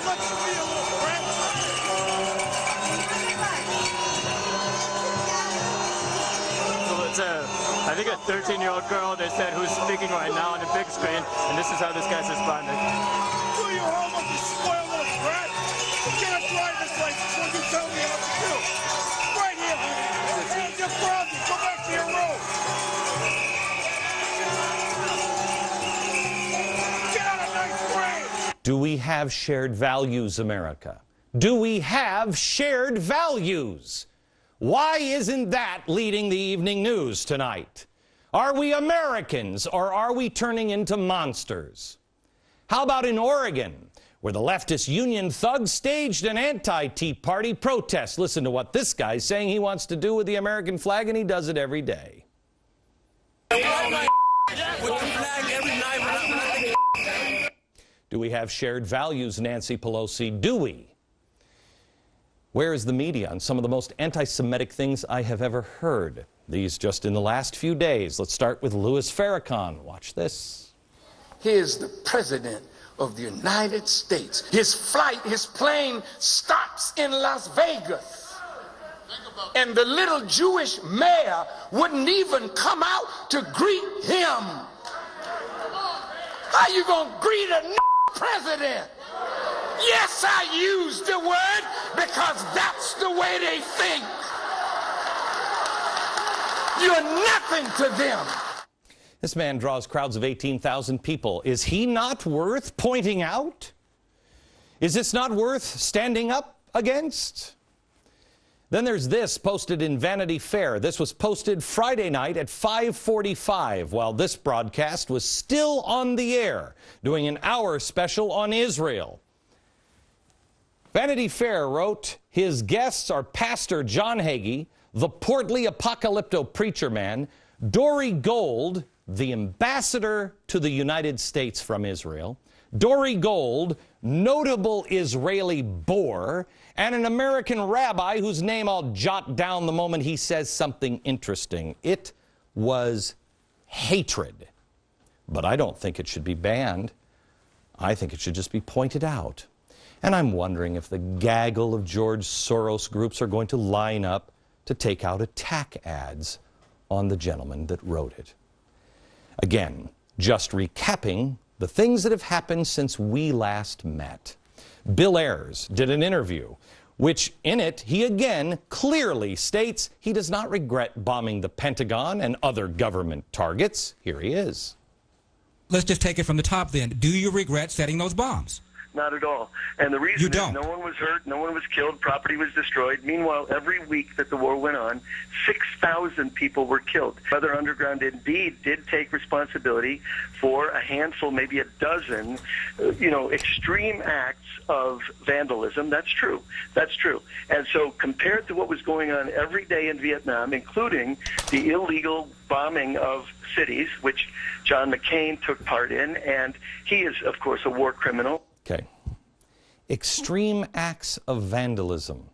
much for me, a little friend? So it's I think a 13-year-old girl, they said, who's speaking right now on the big screen, and this is how this guy's responding. Do your homework, you spoiled little brat. Get a driver's license when you tell me what to do. Right here, honey. And you're grounded. Go back to your room. Get out of ninth grade. Do we have shared values, America? Do we have shared values? Why isn't that leading the evening news tonight? Are we Americans, or are we turning into monsters? How about in Oregon, where the leftist union thugs staged an anti-Tea Party protest? Listen to what this guy's saying he wants to do with the American flag, and he does it every day. Do we have shared values, Nancy Pelosi? Do we? Where is the media on some of the most anti-Semitic things I have ever heard? These just in the last few days. Let's start with Louis Farrakhan. Watch this. Here's the President of the United States. His flight, his plane stops in Las Vegas. And the little Jewish mayor wouldn't even come out to greet him. How you gonna greet a president? Yes, I used the word because that's the way they think. You're nothing to them. This man draws crowds of 18,000 people. Is he not worth pointing out? Is this not worth standing up against? Then there's this posted in Vanity Fair. This was posted Friday night at 5:45 while this broadcast was still on the air, doing an hour special on Israel. Vanity Fair wrote, his guests are Pastor John Hagee, the portly apocalypto preacher man, Dory Gold, the ambassador to the United States from Israel, Dory Gold, notable Israeli bore, and an American rabbi whose name I'll jot down the moment he says something interesting. It was hatred. But I don't think it should be banned. I think it should just be pointed out. And I'm wondering if the gaggle of George Soros groups are going to line up to take out attack ads on the gentleman that wrote it. Again, just recapping the things that have happened since we last met. Bill Ayers did an interview, which in it he again clearly states he does not regret bombing the Pentagon and other government targets. Here he is. Let's just take it from the top then. Do you regret setting those bombs? Not at all. And the reason You is don't. no one was hurt, no one was killed, property was destroyed. Meanwhile, every week that the war went on, 6,000 people were killed. Weather Underground indeed did take responsibility for a handful, maybe a dozen, extreme acts of vandalism. That's true. That's true. And so compared to what was going on every day in Vietnam, including the illegal bombing of cities, which John McCain took part in, and he is, of course, a war criminal. Okay. Extreme acts of vandalism.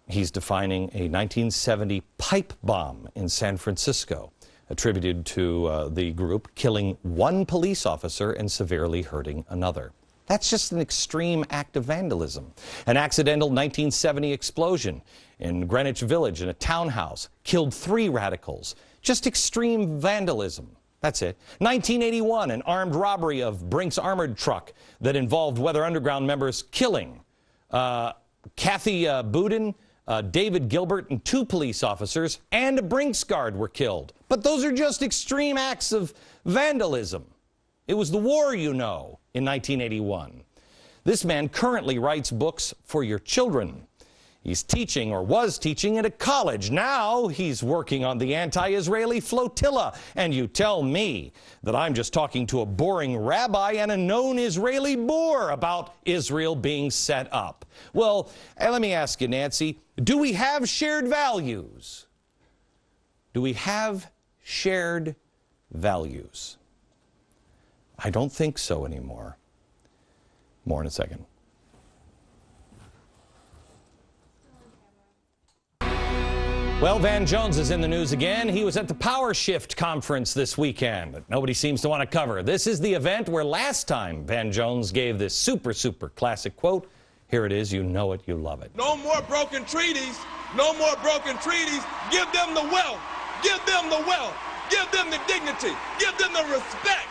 He's defining a 1970 pipe bomb in San Francisco, attributed to the group killing one police officer and severely hurting another. That's just an extreme act of vandalism. An accidental 1970 explosion in Greenwich Village in a townhouse killed 3 radicals. Just extreme vandalism. That's it. 1981, an armed robbery of Brink's armored truck that involved Weather Underground members killing Kathy Boudin, David Gilbert, and 2 police officers, and a Brinks guard were killed. But those are just extreme acts of vandalism. It was the war, you know, in 1981. This man currently writes books for your children. He's teaching, or was teaching, at a college. Now he's working on the anti-Israeli flotilla. And you tell me that I'm just talking to a boring rabbi and a known Israeli bore about Israel being set up. Well, let me ask you, Nancy, do we have shared values? Do we have shared values? I don't think so anymore. More in a second. Well, Van Jones is in the news again. He was at the Power Shift conference this weekend that nobody seems to want to cover. This is the event where last time Van Jones gave this super classic quote. Here it is. You know it. You love it. No more broken treaties. No more broken treaties. Give them the wealth. Give them the wealth. Give them the dignity. Give them the respect.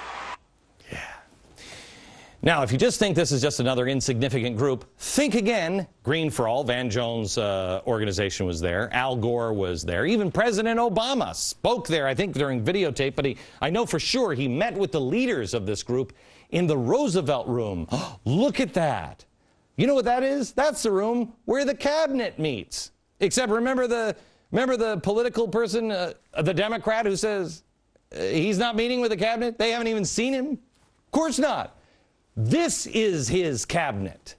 Now, if you just think this is just another insignificant group, think again. Green for All, Van Jones' organization was there. Al Gore was there. Even President Obama spoke there, I think, during videotape, but I know for sure he met with the leaders of this group in the Roosevelt Room. Look at that. You know what that is? That's the room where the cabinet meets. Except remember the political person, the Democrat, who says he's not meeting with the cabinet? They haven't even seen him? Of course not. This is his cabinet.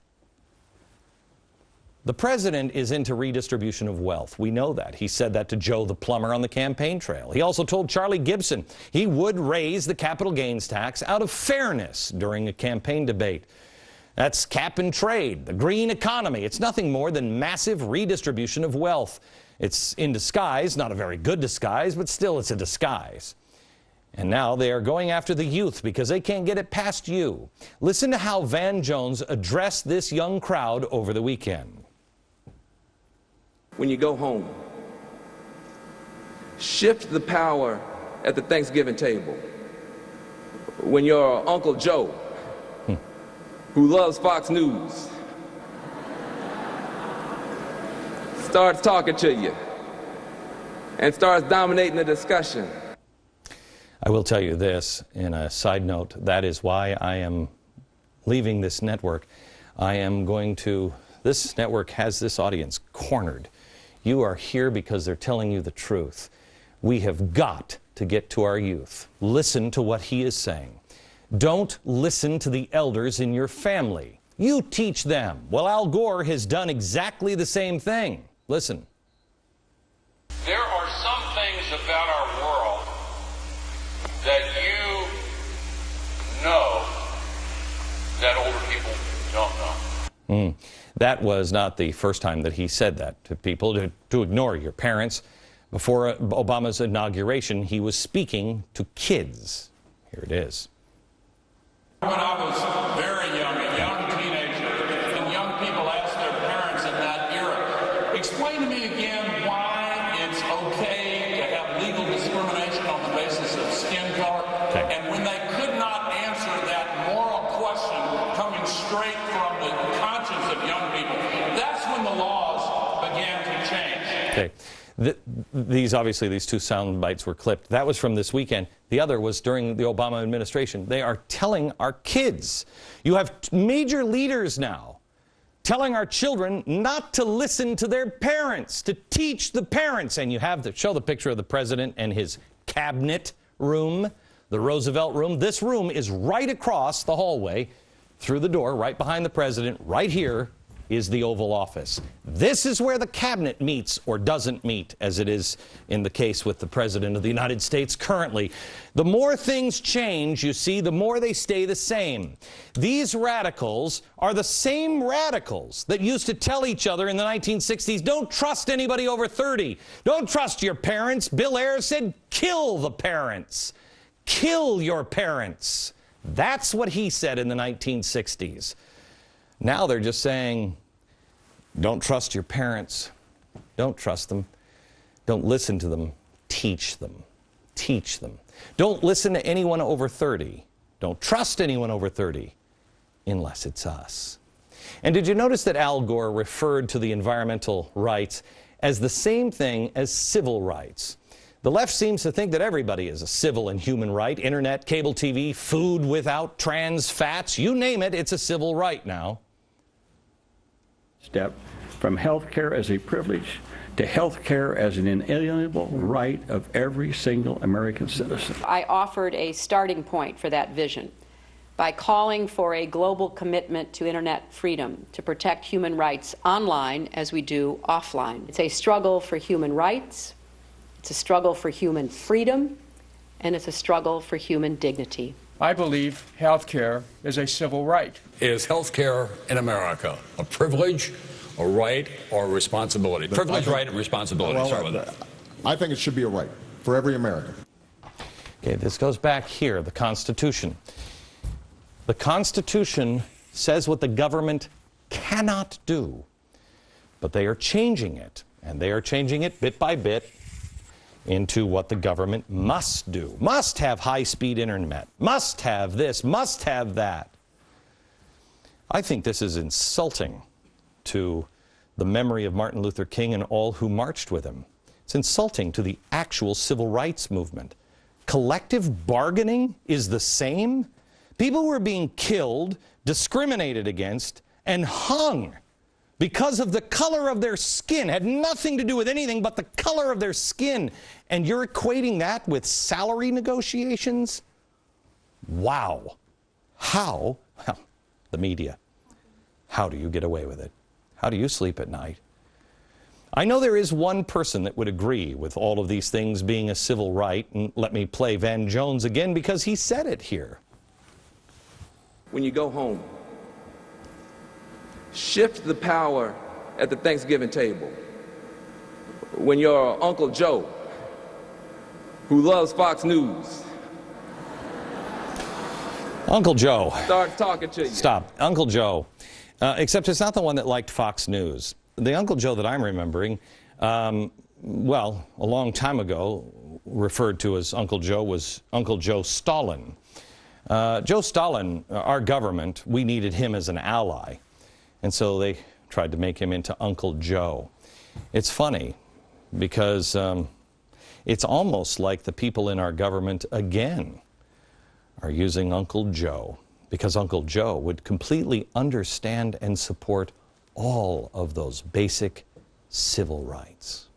The president is into redistribution of wealth. We know that. He said that to Joe the plumber on the campaign trail. He also told Charlie Gibson he would raise the capital gains tax out of fairness during a campaign debate. That's cap and trade, the green economy. It's nothing more than massive redistribution of wealth. It's in disguise, not a very good disguise, but still it's a disguise. And now they are going after the youth because they can't get it past you. Listen to how Van Jones addressed this young crowd over the weekend. When you go home, shift the power at the Thanksgiving table. When your Uncle Joe, who loves Fox News, starts talking to you and starts dominating the discussion. I will tell you this, in a side note, that is why I am leaving this network. This network has this audience cornered. You are here because they're telling you the truth. We have got to get to our youth. Listen to what he is saying. Don't listen to the elders in your family. You teach them. Well, Al Gore has done exactly the same thing. Listen. There are some things about our world that you know that older people don't know. That was not the first time that he said that to people, to ignore your parents. Before Obama's inauguration, he was speaking to kids. Here it is. When I was very young, a young teenager, and young people asked their parents in that era, explain to me again why it's okay to have legal discrimination on the basis of skin color. Okay. And when they could not answer that moral question coming straight from the conscience of young people, that's when the laws began to change. Okay. These two sound bites were clipped. That was from this weekend. The other was during the Obama administration. They are telling our kids. You have major leaders now telling our children not to listen to their parents, to teach the parents. And you have to show the picture of the president and his cabinet room, the Roosevelt Room. This room is right across the hallway through the door, right behind the president. Right here is the Oval Office. This is where the cabinet meets or doesn't meet, as it is in the case with the President of the United States currently. The more things change, you see, the more they stay the same. These radicals are the same radicals that used to tell each other in the 1960s, don't trust anybody over 30. Don't trust your parents. Bill Ayers said, kill the parents. Kill your parents. That's what he said in the 1960s. Now they're just saying, don't trust your parents. Don't trust them. Don't listen to them. Teach them. Teach them. Don't listen to anyone over 30. Don't trust anyone over 30 unless it's us. And did you notice that Al Gore referred to the environmental rights as the same thing as civil rights? The left seems to think that everybody is a civil and human right. Internet, cable TV, food without trans fats, you name it, it's a civil right now. Step from health care as a privilege to health care as an inalienable right of every single American citizen. I offered a starting point for that vision by calling for a global commitment to internet freedom to protect human rights online as we do offline. It's a struggle for human rights, it's a struggle for human freedom, and it's a struggle for human dignity. I believe health care is a civil right. Is health care in America a privilege a right or a responsibility? Privilege, right, and responsibility. Well, Start with that. I think it should be a right for every American. Okay, this goes back here, the Constitution. The Constitution says what the government cannot do, but they are changing it, and they are changing it bit by bit into what the government must do. Must have high-speed internet, must have this, must have that. I think this is insulting to the memory of Martin Luther King and all who marched with him. It's insulting to the actual civil rights movement. Collective bargaining is the same? People were being killed, discriminated against, and hung because of the color of their skin. Had nothing to do with anything but the color of their skin. And you're equating that with salary negotiations? Wow. How? Well, the media. How do you get away with it? How do you sleep at night? I know there is one person that would agree with all of these things being a civil right, and let me play Van Jones again because he said it here. When you go home, shift the power at the Thanksgiving table. When your Uncle Joe, who loves Fox News, Uncle Joe. starts talking to you. Stop. Uncle Joe. Except it's not the one that liked Fox News. The Uncle Joe that I'm remembering, well, a long time ago, referred to as Uncle Joe, was Uncle Joe Stalin. Joe Stalin, our government, we needed him as an ally. And so they tried to make him into Uncle Joe. It's funny because it's almost like the people in our government, again, are using Uncle Joe, because Uncle Joe would completely understand and support all of those basic civil rights.